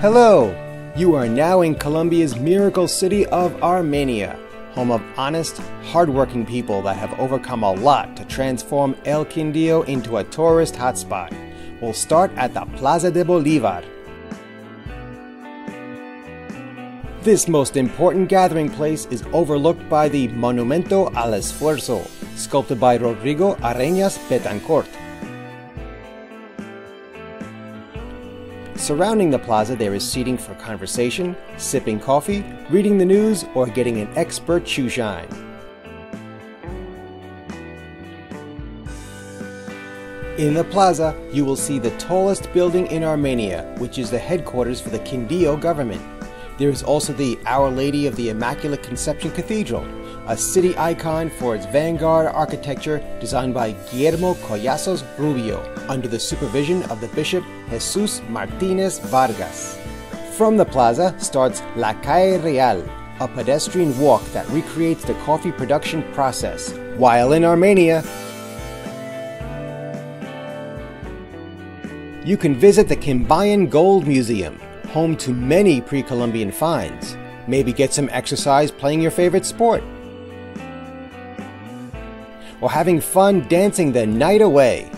Hello! You are now in Colombia's miracle city of Armenia, home of honest, hardworking people that have overcome a lot to transform El Quindio into a tourist hotspot. We'll start at the Plaza de Bolívar. This most important gathering place is overlooked by the Monumento al Esfuerzo, sculpted by Rodrigo Arenas Betancourt. Surrounding the plaza there is seating for conversation, sipping coffee, reading the news, or getting an expert shoe shine. In the plaza, you will see the tallest building in Armenia, which is the headquarters for the Quindio government. There is also the Our Lady of the Immaculate Conception Cathedral, a city icon for its vanguard architecture designed by Guillermo Collazos Rubio, under the supervision of the Bishop Jesus Martinez Vargas. From the plaza starts La Calle Real, a pedestrian walk that recreates the coffee production process. While in Armenia, you can visit the Quimbayan Gold Museum, home to many pre-Columbian finds. Maybe get some exercise playing your favorite sport, or having fun dancing the night away.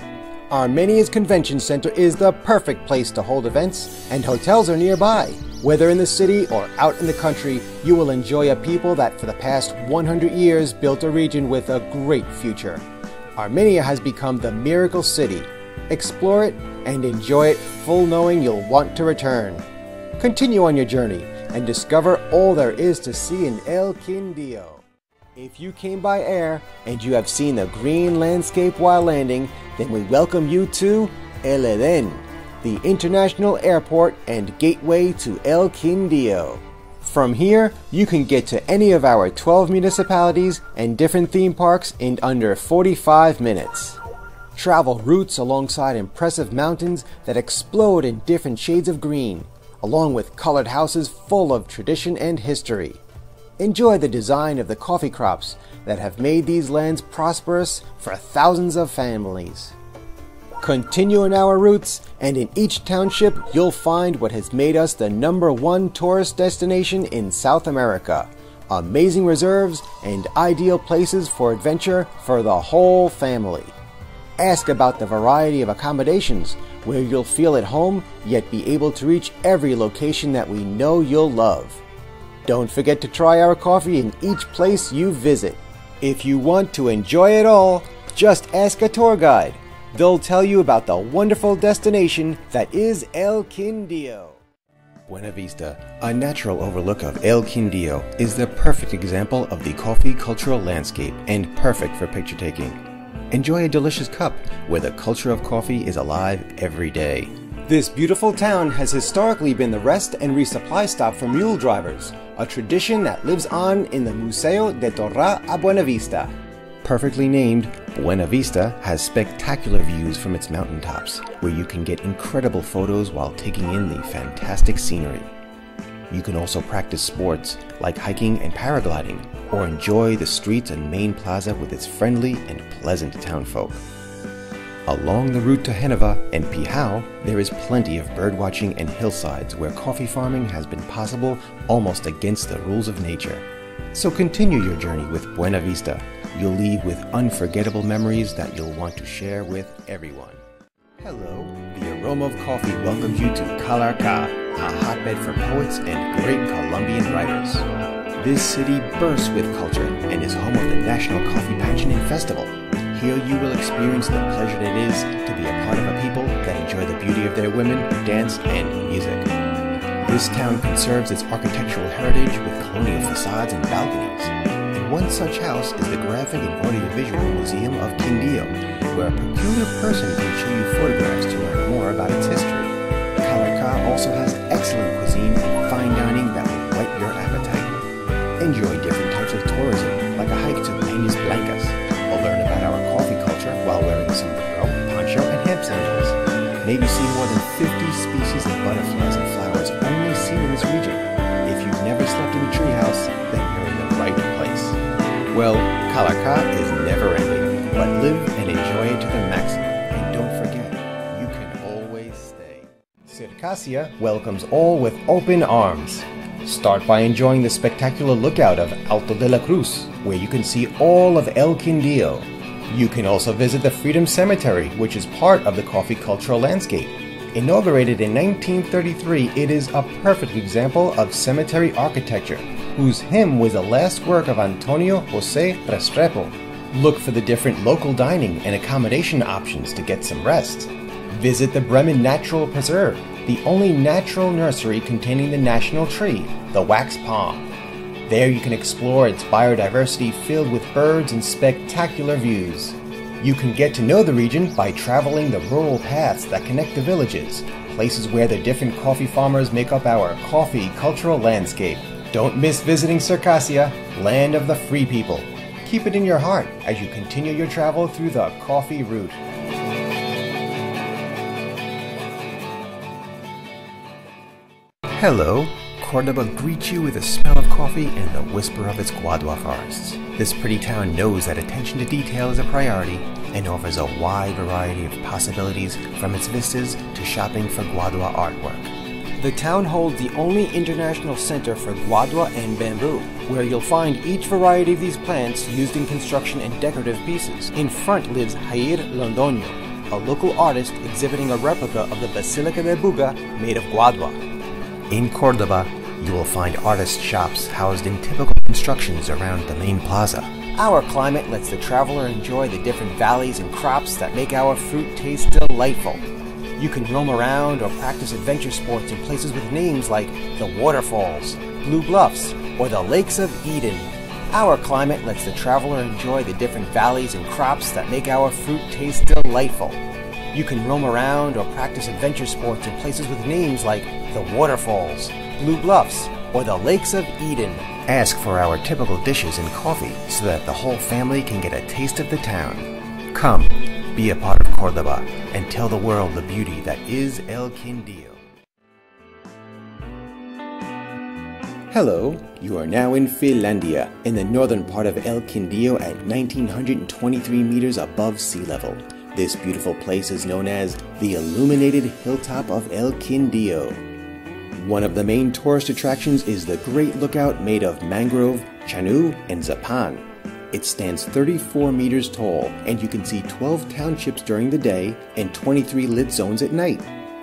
Armenia's convention center is the perfect place to hold events, and hotels are nearby. Whether in the city or out in the country, you will enjoy a people that for the past 100 years built a region with a great future. Armenia has become the miracle city. Explore it and enjoy it, full knowing you'll want to return. Continue on your journey and discover all there is to see in El Quindio. If you came by air and you have seen the green landscape while landing, then we welcome you to El Edén, the international airport and gateway to El Quindio. From here, you can get to any of our 12 municipalities and different theme parks in under 45 minutes. Travel routes alongside impressive mountains that explode in different shades of green, along with colored houses full of tradition and history. Enjoy the design of the coffee crops that have made these lands prosperous for thousands of families. Continue on our routes, and in each township you'll find what has made us the #1 tourist destination in South America. Amazing reserves and ideal places for adventure for the whole family. Ask about the variety of accommodations where you'll feel at home yet be able to reach every location that we know you'll love. Don't forget to try our coffee in each place you visit. If you want to enjoy it all, just ask a tour guide. They'll tell you about the wonderful destination that is El Quindio. Buena Vista, a natural overlook of El Quindio, is the perfect example of the coffee cultural landscape and perfect for picture taking. Enjoy a delicious cup where the culture of coffee is alive every day. This beautiful town has historically been the rest and resupply stop for mule drivers, a tradition that lives on in the Museo de Torra a Buena Vista. Perfectly named, Buena Vista has spectacular views from its mountaintops, where you can get incredible photos while taking in the fantastic scenery. You can also practice sports like hiking and paragliding, or enjoy the streets and main plaza with its friendly and pleasant townfolk. Along the route to Geneva and Pijao, there is plenty of birdwatching and hillsides where coffee farming has been possible almost against the rules of nature. So continue your journey with Buena Vista. You'll leave with unforgettable memories that you'll want to share with everyone. Hello, the aroma of coffee welcomes you to Calarcá, a hotbed for poets and great Colombian writers. This city bursts with culture and is home of the National Coffee Pageant and Festival. Here you will experience the pleasure it is to be a part of a people that enjoy the beauty of their women, dance, and music. This town conserves its architectural heritage with colonial facades and balconies. And one such house is the Graphic and Audiovisual Museum of Quindio, where a peculiar person can show you photographs to learn more about its history. Calarcá also has excellent cuisine and fine dining that will whet your appetite. Enjoy different types of tourism, like a hike to Peñas Blancas, or learn about our coffee culture while wearing sombrero, poncho, and hemp sandals. Maybe see more than 50 species of butterflies and flowers only seen in this region. If you've never slept in a treehouse, then you're in the right place. Well, Calarcá is never ending, but live and enjoy it to the maximum. And don't forget, you can always stay. Circasia welcomes all with open arms. Start by enjoying the spectacular lookout of Alto de la Cruz, where you can see all of El Quindio. You can also visit the Freedom Cemetery, which is part of the coffee cultural landscape. Inaugurated in 1933, it is a perfect example of cemetery architecture, whose hymn was the last work of Antonio José Restrepo. Look for the different local dining and accommodation options to get some rest. Visit the Bremen Natural Preserve, the only natural nursery containing the national tree, the wax palm. There you can explore its biodiversity filled with birds and spectacular views. You can get to know the region by traveling the rural paths that connect the villages, places where the different coffee farmers make up our coffee cultural landscape. Don't miss visiting Circasia, land of the free people. Keep it in your heart as you continue your travel through the coffee route. Hello, Cordoba greets you with the smell of coffee and the whisper of its guadua forests. This pretty town knows that attention to detail is a priority and offers a wide variety of possibilities from its vistas to shopping for guadua artwork. The town holds the only international center for guadua and bamboo, where you'll find each variety of these plants used in construction and decorative pieces. In front lives Jair Londoño, a local artist exhibiting a replica of the Basilica de Buga made of guadua. In Cordoba, you will find artist shops housed in typical constructions around the main plaza. Our climate lets the traveler enjoy the different valleys and crops that make our fruit taste delightful. You can roam around or practice adventure sports in places with names like the Waterfalls, Blue Bluffs, or the Lakes of Eden. Our climate lets the traveler enjoy the different valleys and crops that make our fruit taste delightful. You can roam around or practice adventure sports in places with names like the Waterfalls, Blue Bluffs, or the Lakes of Eden. Ask for our typical dishes and coffee so that the whole family can get a taste of the town. Come, be a part of Cordoba and tell the world the beauty that is El Quindio. Hello, you are now in Finlandia, in the northern part of El Quindio at 1,923 meters above sea level. This beautiful place is known as the illuminated hilltop of El Quindio. One of the main tourist attractions is the great lookout made of mangrove, chanu, and zapan. It stands 34 meters tall, and you can see 12 townships during the day and 23 lit zones at night.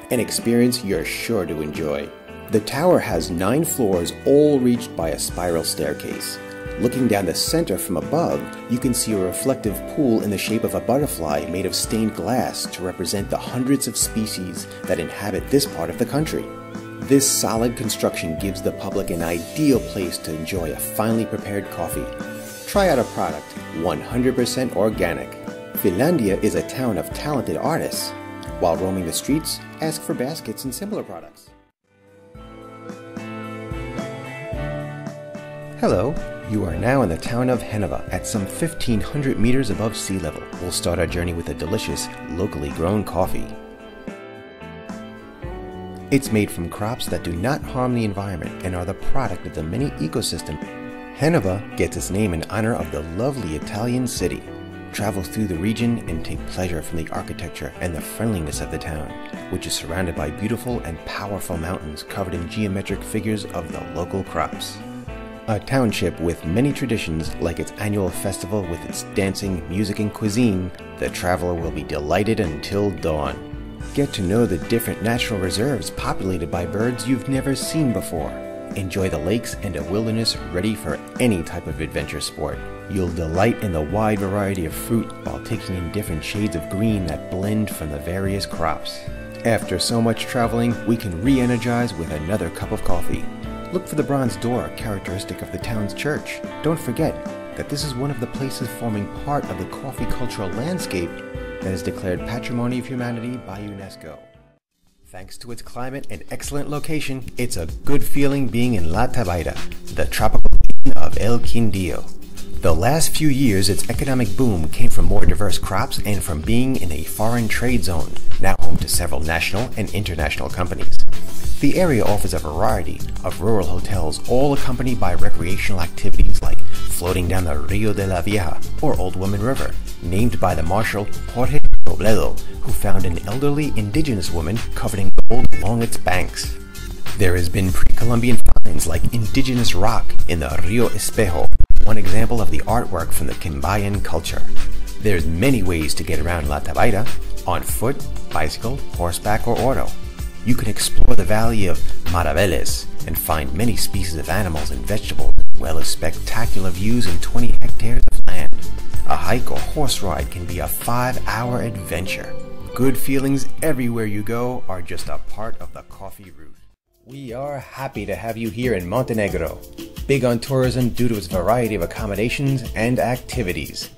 An experience you're sure to enjoy. The tower has 9 floors, all reached by a spiral staircase. Looking down the center from above, you can see a reflective pool in the shape of a butterfly made of stained glass to represent the hundreds of species that inhabit this part of the country. This solid construction gives the public an ideal place to enjoy a finely prepared coffee. Try out a product, 100% organic. Finlandia is a town of talented artists. While roaming the streets, ask for baskets and similar products. Hello, you are now in the town of Geneva at some 1,500 meters above sea level. We'll start our journey with a delicious, locally grown coffee. It's made from crops that do not harm the environment and are the product of the mini ecosystem. Geneva gets its name in honor of the lovely Italian city. Travel through the region and take pleasure from the architecture and the friendliness of the town, which is surrounded by beautiful and powerful mountains covered in geometric figures of the local crops. A township with many traditions, like its annual festival with its dancing, music, and cuisine, the traveler will be delighted until dawn. Get to know the different natural reserves populated by birds you've never seen before. Enjoy the lakes and a wilderness ready for any type of adventure sport. You'll delight in the wide variety of fruit while taking in different shades of green that blend from the various crops. After so much traveling, we can re-energize with another cup of coffee. Look for the bronze door characteristic of the town's church. Don't forget that this is one of the places forming part of the coffee cultural landscape that is declared Patrimony of Humanity by UNESCO. Thanks to its climate and excellent location, it's a good feeling being in La Tabaira, the tropical region of El Quindio. The last few years, its economic boom came from more diverse crops and from being in a foreign trade zone, now home to several national and international companies. The area offers a variety of rural hotels, all accompanied by recreational activities like floating down the Rio de la Vieja, or Old Woman River, named by the Marshal Jorge Robledo, who found an elderly indigenous woman covered in along its banks. There has been pre-Columbian finds like indigenous rock in the Rio Espejo, one example of the artwork from the Quimbayan culture. There's many ways to get around La Tabaira: on foot, bicycle, horseback, or auto. You can explore the valley of Maraveles and find many species of animals and vegetables, as well as spectacular views in 20 hectares of land. A hike or horse ride can be a 5-hour adventure. Good feelings everywhere you go are just a part of the coffee route. We are happy to have you here in Montenegro, big on tourism due to its variety of accommodations and activities.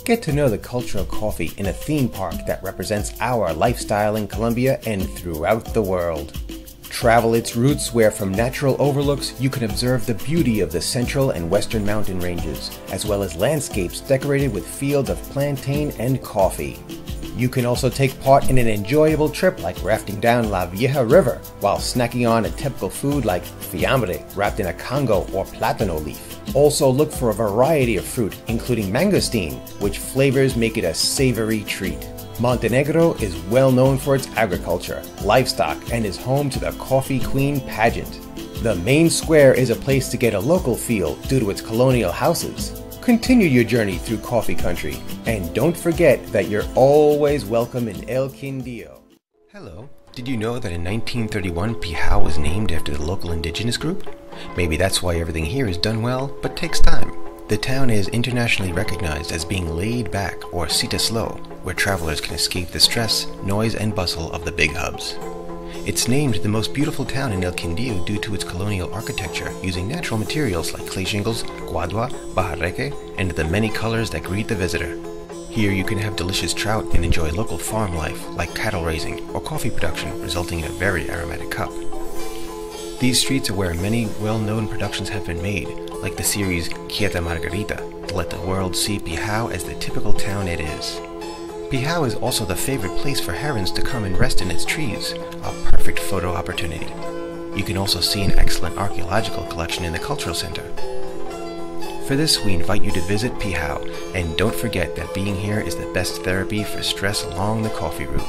Get to know the culture of coffee in a theme park that represents our lifestyle in Colombia and throughout the world. Travel its routes where from natural overlooks you can observe the beauty of the central and western mountain ranges, as well as landscapes decorated with fields of plantain and coffee. You can also take part in an enjoyable trip like rafting down La Vieja River while snacking on a typical food like fiambre wrapped in a Congo or platano leaf. Also look for a variety of fruit, including mangosteen, which flavors make it a savory treat. Montenegro is well known for its agriculture, livestock, and is home to the Coffee Queen pageant. The main square is a place to get a local feel due to its colonial houses. Continue your journey through coffee country, and don't forget that you're always welcome in El Quindio. Hello, did you know that in 1931 Pijao was named after the local indigenous group? Maybe that's why everything here is done well, but takes time. The town is internationally recognized as being laid back, or cita slow, where travelers can escape the stress, noise, and bustle of the big hubs. It's named the most beautiful town in El Quindio due to its colonial architecture using natural materials like clay shingles, guadua, bajarreque, and the many colors that greet the visitor. Here you can have delicious trout and enjoy local farm life like cattle raising or coffee production, resulting in a very aromatic cup. These streets are where many well-known productions have been made, like the series Quieta Margarita, to let the world see Pijao as the typical town it is. Pijao is also the favorite place for herons to come and rest in its trees, a perfect photo opportunity. You can also see an excellent archaeological collection in the cultural center. For this, we invite you to visit Pijao, and don't forget that being here is the best therapy for stress along the coffee route.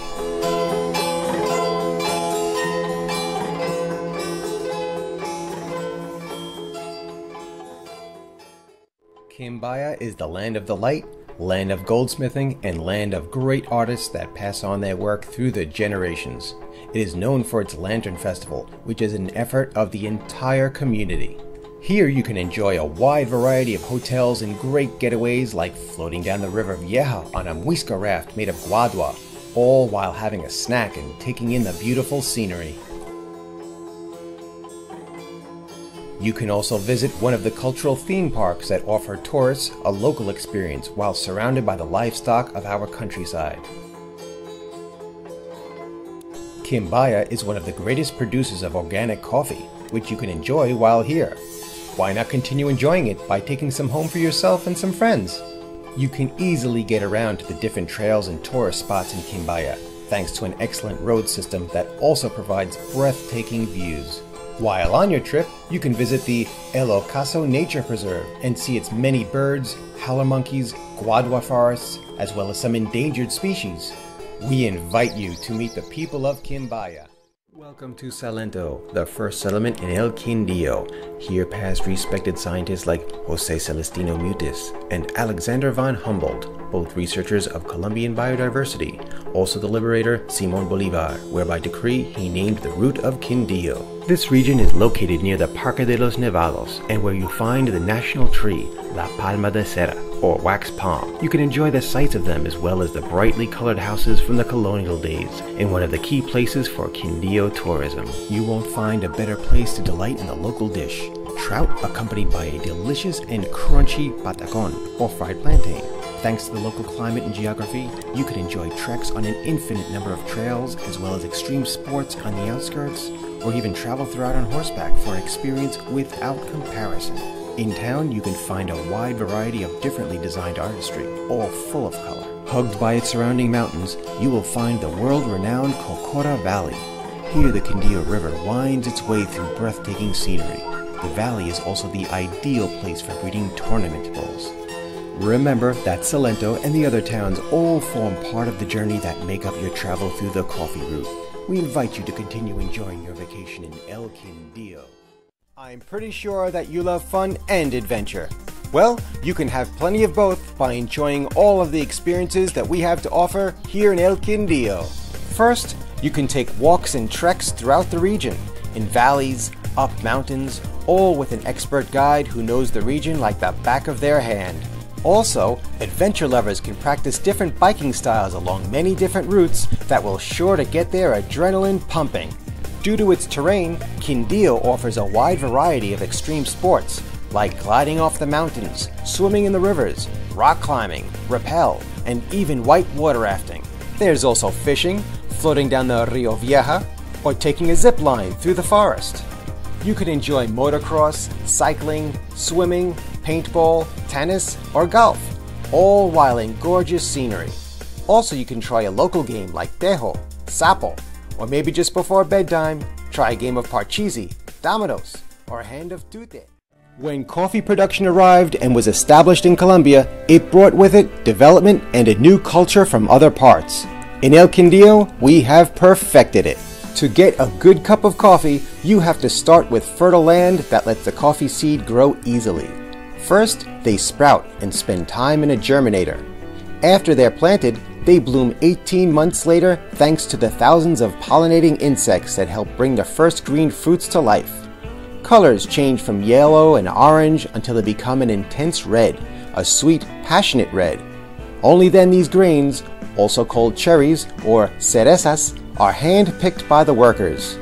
Quimbaya is the land of the light, land of goldsmithing, and land of great artists that pass on their work through the generations. It is known for its Lantern Festival, which is an effort of the entire community. Here you can enjoy a wide variety of hotels and great getaways like floating down the River Vieja on a muisca raft made of guadua, all while having a snack and taking in the beautiful scenery. You can also visit one of the cultural theme parks that offer tourists a local experience while surrounded by the livestock of our countryside. Quimbaya is one of the greatest producers of organic coffee, which you can enjoy while here. Why not continue enjoying it by taking some home for yourself and some friends? You can easily get around to the different trails and tourist spots in Quimbaya, thanks to an excellent road system that also provides breathtaking views. While on your trip, you can visit the El Ocaso Nature Preserve and see its many birds, howler monkeys, guadua forests, as well as some endangered species. We invite you to meet the people of Quimbaya. Welcome to Salento, the first settlement in El Quindio. Here past respected scientists like Jose Celestino Mutis and Alexander von Humboldt, both researchers of Colombian biodiversity, also the liberator Simón Bolívar, where by decree he named the route of Quindio. This region is located near the Parque de los Nevados and where you find the national tree, La Palma de Cera, or wax palm. You can enjoy the sights of them as well as the brightly colored houses from the colonial days, in one of the key places for Quindio tourism. You won't find a better place to delight in the local dish, trout accompanied by a delicious and crunchy patacon, or fried plantain. Thanks to the local climate and geography, you can enjoy treks on an infinite number of trails as well as extreme sports on the outskirts, or even travel throughout on horseback for an experience without comparison. In town, you can find a wide variety of differently designed artistry, all full of color. Hugged by its surrounding mountains, you will find the world-renowned Cocora Valley. Here the Quindio River winds its way through breathtaking scenery. The valley is also the ideal place for breeding tournament bulls. Remember that Salento and the other towns all form part of the journey that make up your travel through the coffee route. we invite you to continue enjoying your vacation in El Quindio. I'm pretty sure that you love fun and adventure. Well, you can have plenty of both by enjoying all of the experiences that we have to offer here in El Quindio. First, you can take walks and treks throughout the region, in valleys, up mountains, all with an expert guide who knows the region like the back of their hand. Also, adventure lovers can practice different biking styles along many different routes that will sure to get their adrenaline pumping. Due to its terrain, Quindio offers a wide variety of extreme sports, like gliding off the mountains, swimming in the rivers, rock climbing, rappel, and even white water rafting. There's also fishing, floating down the Rio Vieja, or taking a zip line through the forest. You can enjoy motocross, cycling, swimming, paintball, tennis, or golf, all while in gorgeous scenery. Also, you can try a local game like Tejo, Sapo, or maybe just before bedtime, try a game of Parcheesi, Dominoes, or a hand of Tute. When coffee production arrived and was established in Colombia, it brought with it development and a new culture from other parts. In El Quindio, we have perfected it. To get a good cup of coffee, you have to start with fertile land that lets the coffee seed grow easily. First, they sprout and spend time in a germinator. After they're planted, they bloom 18 months later thanks to the thousands of pollinating insects that help bring the first green fruits to life. Colors change from yellow and orange until they become an intense red, a sweet, passionate red. Only then these grains, also called cherries or cerezas, are hand-picked by the workers.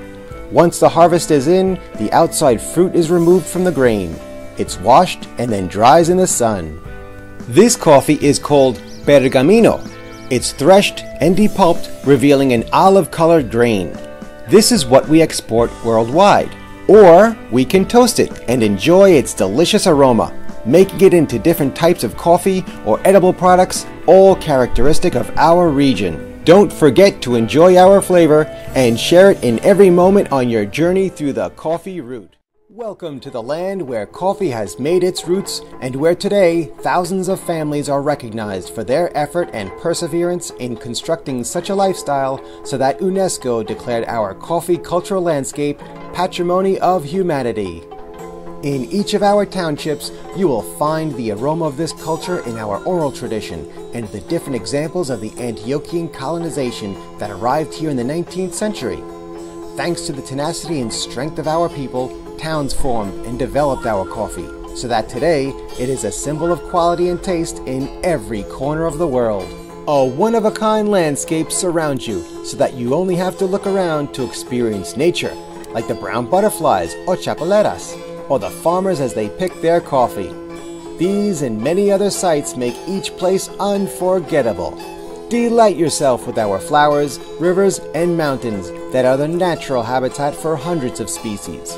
Once the harvest is in, the outside fruit is removed from the grain. It's washed and then dries in the sun. This coffee is called pergamino. It's threshed and depulped, revealing an olive-colored grain. This is what we export worldwide. Or we can toast it and enjoy its delicious aroma, making it into different types of coffee or edible products, all characteristic of our region. Don't forget to enjoy our flavor and share it in every moment on your journey through the coffee route. Welcome to the land where coffee has made its roots and where today thousands of families are recognized for their effort and perseverance in constructing such a lifestyle so that UNESCO declared our coffee cultural landscape Patrimony of Humanity. In each of our townships, you will find the aroma of this culture in our oral tradition and the different examples of the Antiochian colonization that arrived here in the 19th century. Thanks to the tenacity and strength of our people, towns formed and developed our coffee, so that today it is a symbol of quality and taste in every corner of the world. A one-of-a-kind landscape surrounds you, so that you only have to look around to experience nature, like the brown butterflies or chapaleras, or the farmers as they pick their coffee. These and many other sights make each place unforgettable. Delight yourself with our flowers, rivers, and mountains that are the natural habitat for hundreds of species.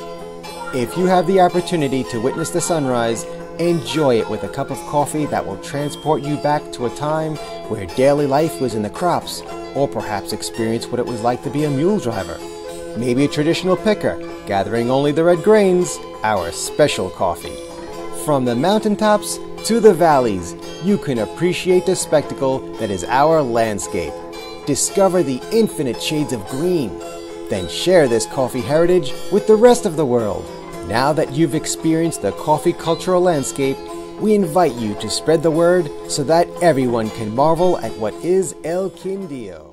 If you have the opportunity to witness the sunrise, enjoy it with a cup of coffee that will transport you back to a time where daily life was in the crops, or perhaps experience what it was like to be a mule driver. Maybe a traditional picker, gathering only the red grains, our special coffee. From the mountaintops to the valleys, you can appreciate the spectacle that is our landscape. Discover the infinite shades of green. Then share this coffee heritage with the rest of the world. Now that you've experienced the coffee cultural landscape, we invite you to spread the word so that everyone can marvel at what is El Quindio.